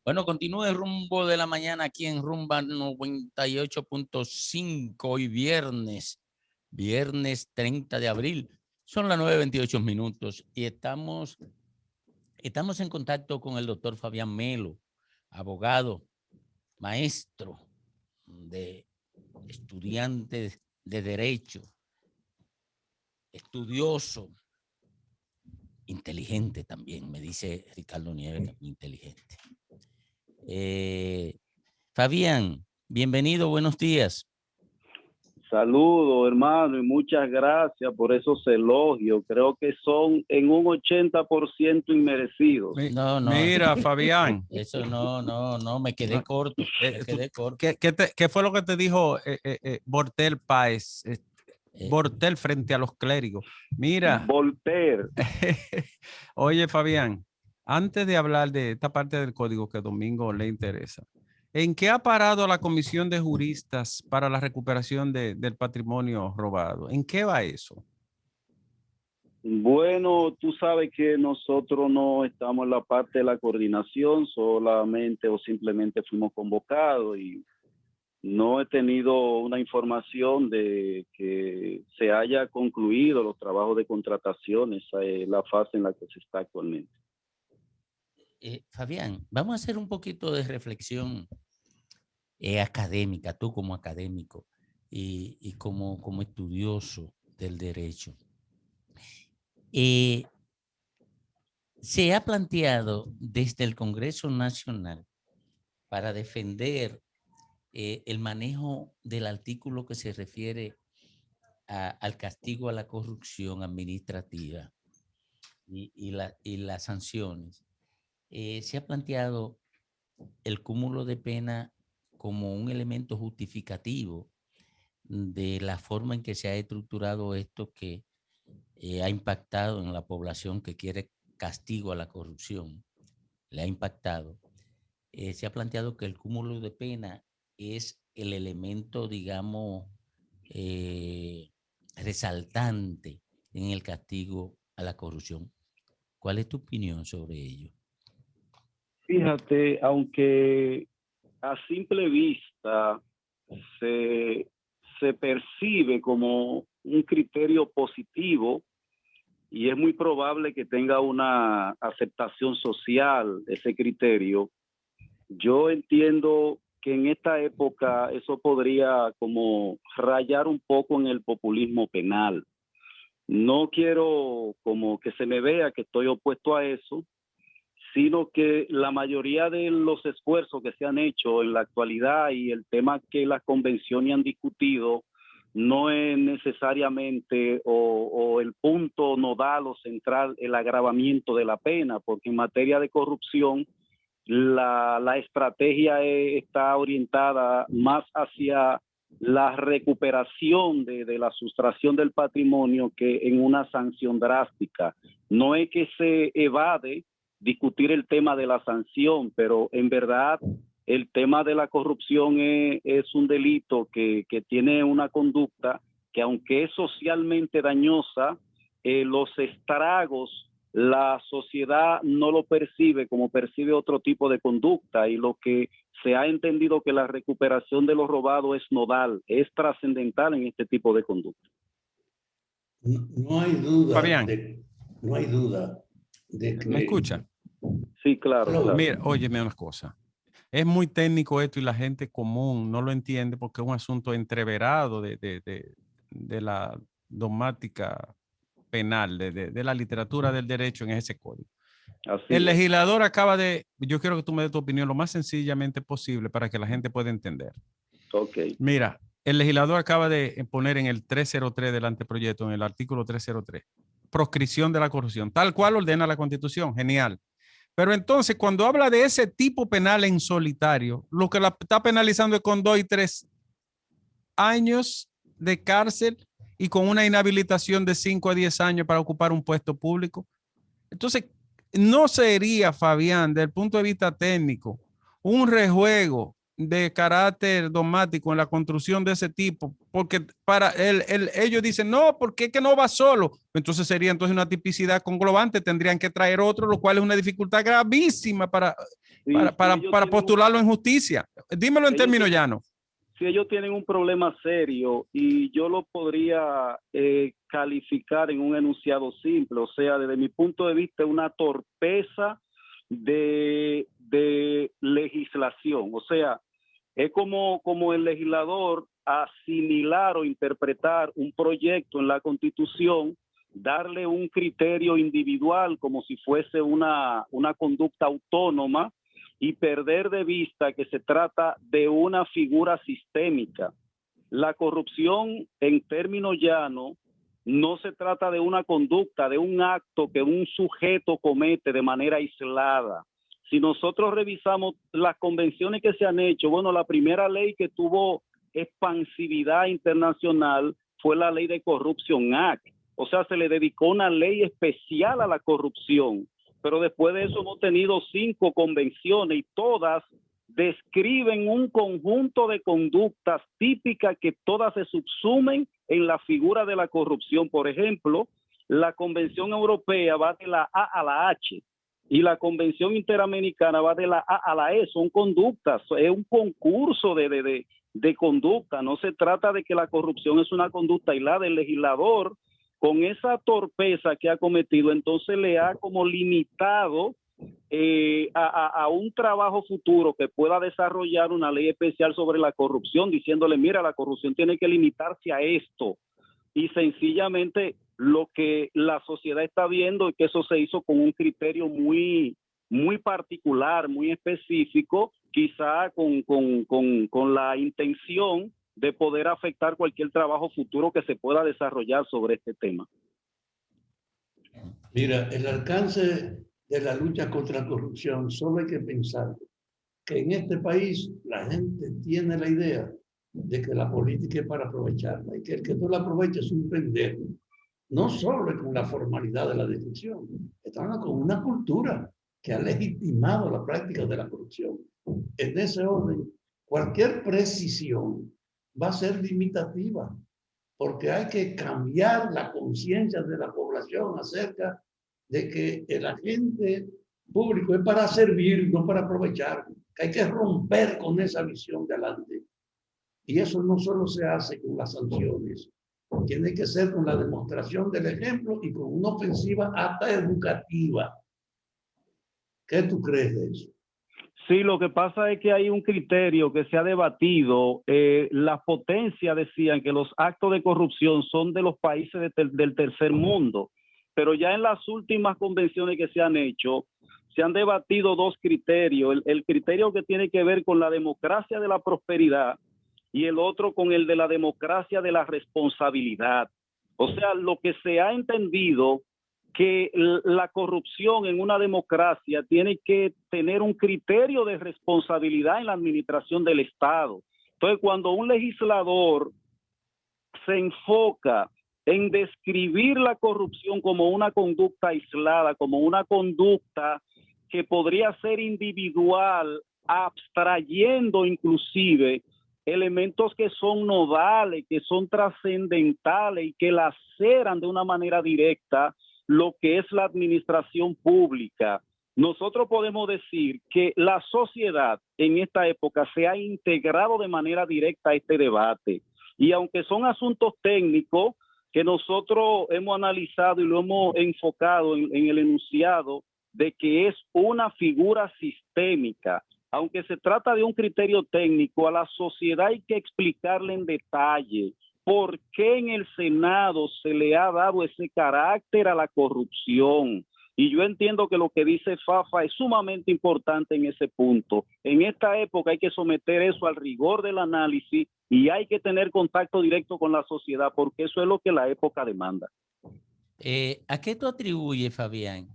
Bueno, continúe el rumbo de la mañana aquí en Rumba 98.5, hoy viernes 30 de abril. Son las 9:28 minutos y estamos en contacto con el doctor Fabián Melo, abogado, maestro de estudiantes de Derecho, estudioso, inteligente también, me dice Ricardo Nieves, que es inteligente. Fabián, bienvenido, buenos días. Saludos, hermano, y muchas gracias por esos elogios. Creo que son en un 80% inmerecidos. No, Mira, Fabián. Eso no, me quedé corto. ¿Qué fue lo que te dijo Voltaire Páez? Voltaire frente a los clérigos. Mira. Voltaire. Oye, Fabián, antes de hablar de esta parte del código que a Domingo le interesa, ¿en qué ha parado la Comisión de Juristas para la recuperación del patrimonio robado? ¿En qué va eso? Bueno, tú sabes que nosotros no estamos en la parte de la coordinación, solamente o simplemente fuimos convocados y no he tenido una información de que se haya concluido los trabajos de contratación. Esa es la fase en la que se está actualmente. Fabián, vamos a hacer un poquito de reflexión académica, tú como académico y como estudioso del derecho. Se ha planteado desde el Congreso Nacional para defender el manejo del artículo que se refiere al castigo a la corrupción administrativa y las sanciones. Se ha planteado el cúmulo de pena como un elemento justificativo de la forma en que se ha estructurado esto que ha impactado en la población que quiere castigo a la corrupción. Le ha impactado. Se ha planteado que el cúmulo de pena es el elemento, digamos, resaltante en el castigo a la corrupción. ¿Cuál es tu opinión sobre ello? Fíjate, aunque a simple vista se percibe como un criterio positivo y es muy probable que tenga una aceptación social ese criterio, yo entiendo que en esta época eso podría como rayar un poco en el populismo penal. No quiero como que se me vea que estoy opuesto a eso, sino que la mayoría de los esfuerzos que se han hecho en la actualidad y el tema que las convenciones han discutido no es necesariamente o el punto nodal o central el agravamiento de la pena, porque en materia de corrupción la estrategia está orientada más hacia la recuperación de la sustracción del patrimonio que en una sanción drástica. No es que se evade discutir el tema de la sanción, pero en verdad el tema de la corrupción es un delito que tiene una conducta que, aunque es socialmente dañosa, los estragos la sociedad no lo percibe como percibe otro tipo de conducta, y lo que se ha entendido que la recuperación de lo robado es nodal, es trascendental en este tipo de conducta. No hay duda. Fabián. No hay duda de que... ¿Me escucha? Sí, claro. Mira, óyeme una cosa. Es muy técnico esto y la gente común no lo entiende porque es un asunto entreverado de la dogmática penal, de la literatura del derecho en ese código. El legislador acaba de, yo quiero que tú me des tu opinión lo más sencillamente posible para que la gente pueda entender. Ok. Mira, el legislador acaba de poner en el 303 del anteproyecto, en el artículo 303, proscripción de la corrupción, tal cual ordena la Constitución, genial. Pero entonces, cuando habla de ese tipo penal en solitario, lo que la está penalizando es con 2 y 3 años de cárcel y con una inhabilitación de 5 a 10 años para ocupar un puesto público. Entonces, no sería, Fabián, desde el punto de vista técnico, un rejuego de carácter dogmático en la construcción de ese tipo, porque ellos dicen, no, porque es que no va solo. Entonces sería entonces una tipicidad conglobante, tendrían que traer otro, lo cual es una dificultad gravísima para postularlo en justicia. Dímelo en términos llanos. Si ellos tienen un problema serio y yo lo podría calificar en un enunciado simple, o sea, desde mi punto de vista, una torpeza de legislación. O sea, es como el legislador asimilar o interpretar un proyecto en la Constitución, darle un criterio individual como si fuese una conducta autónoma y perder de vista que se trata de una figura sistémica. La corrupción, en términos llanos, no se trata de una conducta, de un acto que un sujeto comete de manera aislada. Si nosotros revisamos las convenciones que se han hecho, bueno, la primera ley que tuvo expansividad internacional fue la ley de Corruption Act. O sea, se le dedicó una ley especial a la corrupción. Pero después de eso hemos tenido 5 convenciones y todas describen un conjunto de conductas típicas que todas se subsumen en la figura de la corrupción. Por ejemplo, la Convención Europea va de la A a la H y la Convención Interamericana va de la A a la E. Son conductas, es un concurso de conducta. No se trata de que la corrupción es una conducta aislada. El legislador, con esa torpeza que ha cometido, entonces le ha como limitado a un trabajo futuro que pueda desarrollar una ley especial sobre la corrupción, diciéndole, mira, la corrupción tiene que limitarse a esto. Y sencillamente lo que la sociedad está viendo es que eso se hizo con un criterio muy particular, muy específico, quizá con la intención de poder afectar cualquier trabajo futuro que se pueda desarrollar sobre este tema. Mira, el alcance de la lucha contra la corrupción, solo hay que pensar que en este país la gente tiene la idea de que la política es para aprovecharla y que el que no la aprovecha es un pendejo. No solo con la formalidad de la descripción, estamos con una cultura que ha legitimado la práctica de la corrupción. En ese orden, cualquier precisión va a ser limitativa, porque hay que cambiar la conciencia de la población acerca de que el agente público es para servir, no para aprovechar, que hay que romper con esa visión de adelante. Y eso no solo se hace con las sanciones, tiene que ser con la demostración del ejemplo y con una ofensiva hasta educativa. ¿Qué tú crees de eso? Sí, lo que pasa es que hay un criterio que se ha debatido. Las potencias decían que los actos de corrupción son de los países del tercer mundo, pero ya en las últimas convenciones que se han hecho, se han debatido 2 criterios. El criterio que tiene que ver con la democracia de la prosperidad y el otro con el de la democracia de la responsabilidad. O sea, lo que se ha entendido que la corrupción en una democracia tiene que tener un criterio de responsabilidad en la administración del Estado. Entonces, cuando un legislador se enfoca en describir la corrupción como una conducta aislada, como una conducta que podría ser individual, abstrayendo inclusive elementos que son nodales, que son trascendentales y que laceran de una manera directa lo que es la administración pública. Nosotros podemos decir que la sociedad en esta época se ha integrado de manera directa a este debate. Y aunque son asuntos técnicos que nosotros hemos analizado y lo hemos enfocado en el enunciado de que es una figura sistémica, aunque se trata de un criterio técnico, a la sociedad hay que explicarle en detalle por qué en el Senado se le ha dado ese carácter a la corrupción. Y yo entiendo que lo que dice Fafa es sumamente importante en ese punto. En esta época hay que someter eso al rigor del análisis y hay que tener contacto directo con la sociedad porque eso es lo que la época demanda. ¿A qué tú atribuyes, Fabián,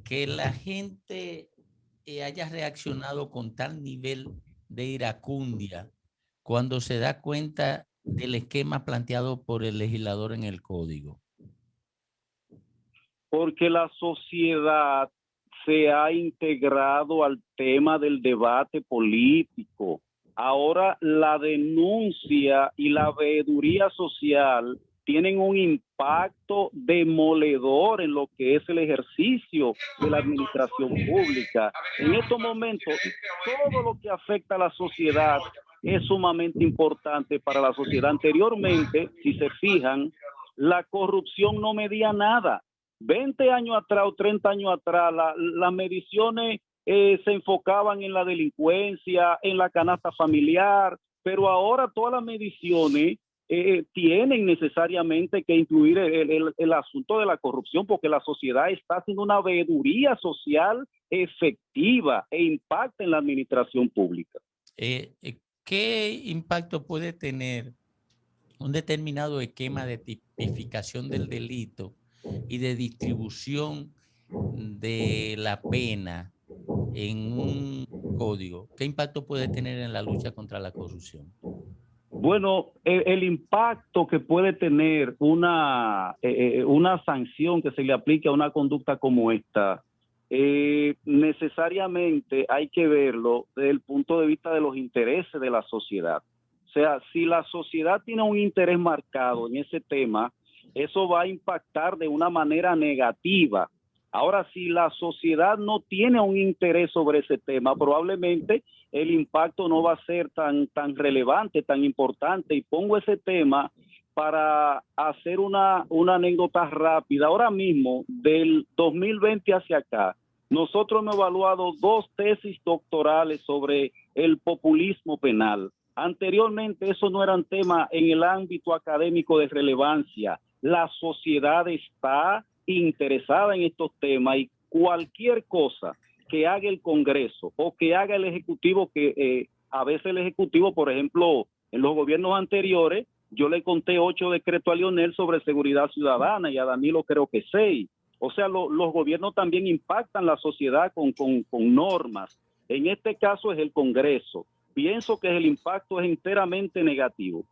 que la gente haya reaccionado con tal nivel de iracundia cuando se da cuenta del esquema planteado por el legislador en el código? Porque la sociedad se ha integrado al tema del debate político. ahora la denuncia y la veeduría social tienen un impacto demoledor en lo que es el ejercicio de la administración pública. En estos momentos, todo lo que afecta a la sociedad es sumamente importante para la sociedad. Anteriormente, si se fijan, la corrupción no medía nada. 20 años atrás o 30 años atrás, las mediciones se enfocaban en la delincuencia, en la canasta familiar, pero ahora todas las mediciones tienen necesariamente que incluir el asunto de la corrupción, porque la sociedad está haciendo una veeduría social efectiva e impacta en la administración pública. ¿Qué impacto puede tener un determinado esquema de tipificación del delito y de distribución de la pena en un código? ¿Qué impacto puede tener en la lucha contra la corrupción? Bueno, el impacto que puede tener una sanción que se le aplique a una conducta como esta, necesariamente hay que verlo desde el punto de vista de los intereses de la sociedad. O sea, si la sociedad tiene un interés marcado en ese tema, eso va a impactar de una manera negativa. Ahora, si la sociedad no tiene un interés sobre ese tema, probablemente el impacto no va a ser tan relevante, tan importante. Y pongo ese tema para hacer una anécdota rápida. Ahora mismo, del 2020 hacia acá, nosotros hemos evaluado 2 tesis doctorales sobre el populismo penal. Anteriormente, eso no eran temas en el ámbito académico de relevancia. La sociedad está interesada en estos temas y cualquier cosa que haga el Congreso o que haga el Ejecutivo, que a veces el Ejecutivo, por ejemplo, en los gobiernos anteriores, yo le conté 8 decretos a Lionel sobre seguridad ciudadana y a Danilo creo que 6. O sea, los gobiernos también impactan la sociedad con normas. En este caso es el Congreso. Pienso que el impacto es enteramente negativo.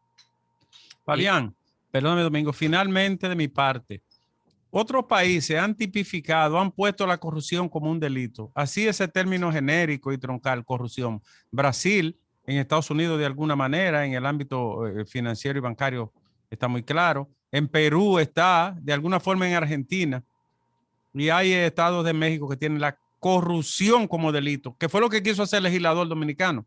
Fabián, perdóname, Domingo, finalmente de mi parte, otros países han tipificado, han puesto la corrupción como un delito. Así ese término genérico y troncal, corrupción. Brasil, en Estados Unidos de alguna manera, en el ámbito financiero y bancario está muy claro. En Perú está, de alguna forma en Argentina. Y hay estados de México que tienen la corrupción como delito, que fue lo que quiso hacer el legislador dominicano.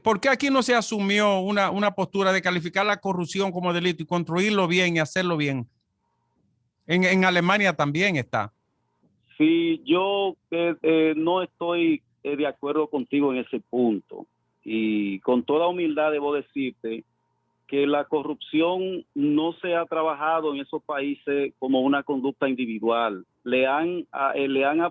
¿Por qué aquí no se asumió una postura de calificar la corrupción como delito y construirlo bien y hacerlo bien? En Alemania también está. Sí, yo no estoy de acuerdo contigo en ese punto. Y con toda humildad debo decirte que la corrupción no se ha trabajado en esos países como una conducta individual. Le han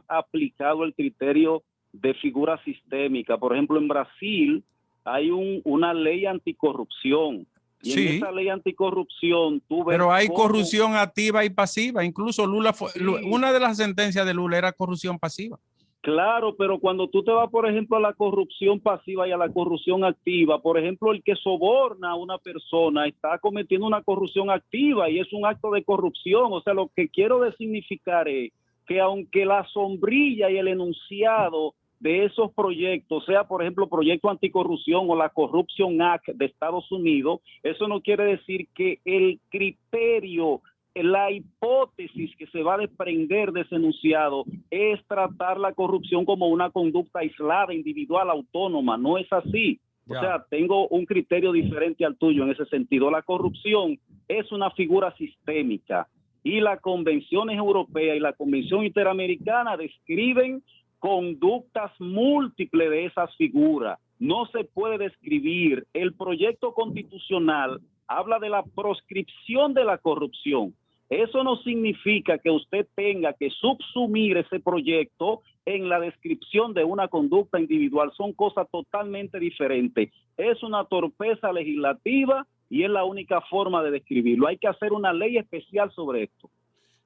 aplicado el criterio de figura sistémica. Por ejemplo, en Brasil hay una ley anticorrupción. Y sí, en esa ley anticorrupción tú ves pero hay cómo corrupción activa y pasiva. Incluso Lula fue, sí, una de las sentencias de Lula era corrupción pasiva. Claro, pero cuando tú te vas, por ejemplo, a la corrupción pasiva y a la corrupción activa, por ejemplo, el que soborna a una persona está cometiendo una corrupción activa y es un acto de corrupción. O sea, lo que quiero significar es que aunque la sombrilla y el enunciado de esos proyectos, sea por ejemplo proyecto anticorrupción o la Corruption Act de Estados Unidos, eso no quiere decir que el criterio, la hipótesis que se va a desprender de ese enunciado es tratar la corrupción como una conducta aislada, individual, autónoma. No es así. O sea, tengo un criterio diferente al tuyo en ese sentido. La corrupción es una figura sistémica y las convenciones europeas y la Convención Interamericana describen conductas múltiples de esas figuras. No se puede describir. El proyecto constitucional habla de la proscripción de la corrupción. Eso no significa que usted tenga que subsumir ese proyecto en la descripción de una conducta individual. Son cosas totalmente diferentes. Es una torpeza legislativa y es la única forma de describirlo. Hay que hacer una ley especial sobre esto.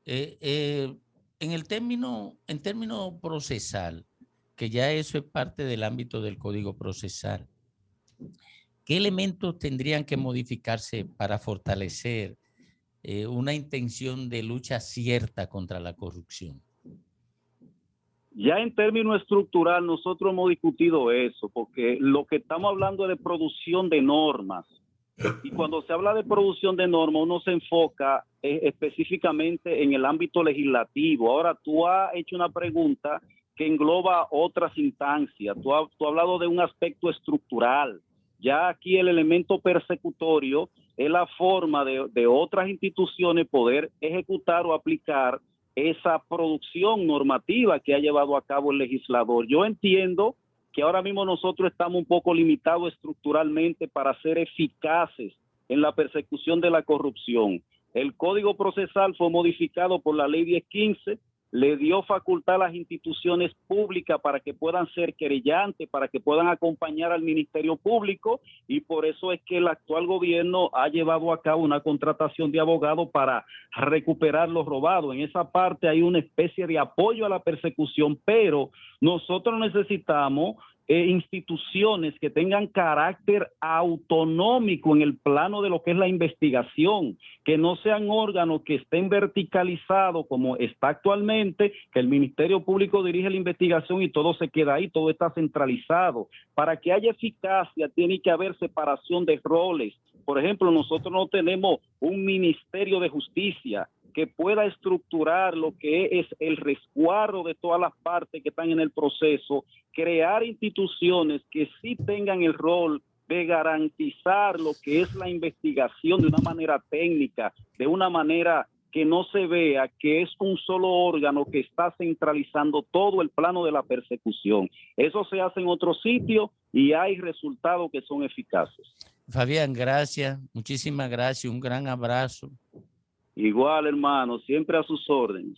En término procesal, que ya eso es parte del ámbito del Código Procesal, ¿qué elementos tendrían que modificarse para fortalecer una intención de lucha cierta contra la corrupción? Ya en términos estructural nosotros hemos discutido eso, porque lo que estamos hablando es de producción de normas. Y cuando se habla de producción de normas, uno se enfoca específicamente en el ámbito legislativo. Ahora, tú has hecho una pregunta que engloba otras instancias. Tú has hablado de un aspecto estructural. Ya aquí el elemento persecutorio es la forma de otras instituciones poder ejecutar o aplicar esa producción normativa que ha llevado a cabo el legislador. Yo entiendo que ahora mismo nosotros estamos un poco limitados estructuralmente para ser eficaces en la persecución de la corrupción. El Código Procesal fue modificado por la Ley 1015, le dio facultad a las instituciones públicas para que puedan ser querellantes, para que puedan acompañar al Ministerio Público, y por eso es que el actual gobierno ha llevado a cabo una contratación de abogados para recuperar lo robado. En esa parte hay una especie de apoyo a la persecución, pero nosotros necesitamos instituciones que tengan carácter autonómico en el plano de lo que es la investigación, que no sean órganos que estén verticalizados como está actualmente, que el Ministerio Público dirige la investigación y todo se queda ahí, todo está centralizado. Para que haya eficacia tiene que haber separación de roles. Por ejemplo, nosotros no tenemos un Ministerio de Justicia que pueda estructurar lo que es el resguardo de todas las partes que están en el proceso, crear instituciones que sí tengan el rol de garantizar lo que es la investigación de una manera técnica, de una manera que no se vea que es un solo órgano que está centralizando todo el plano de la persecución. Eso se hace en otros sitios y hay resultados que son eficaces. Fabián, gracias, muchísimas gracias, un gran abrazo. Igual, hermano, siempre a sus órdenes.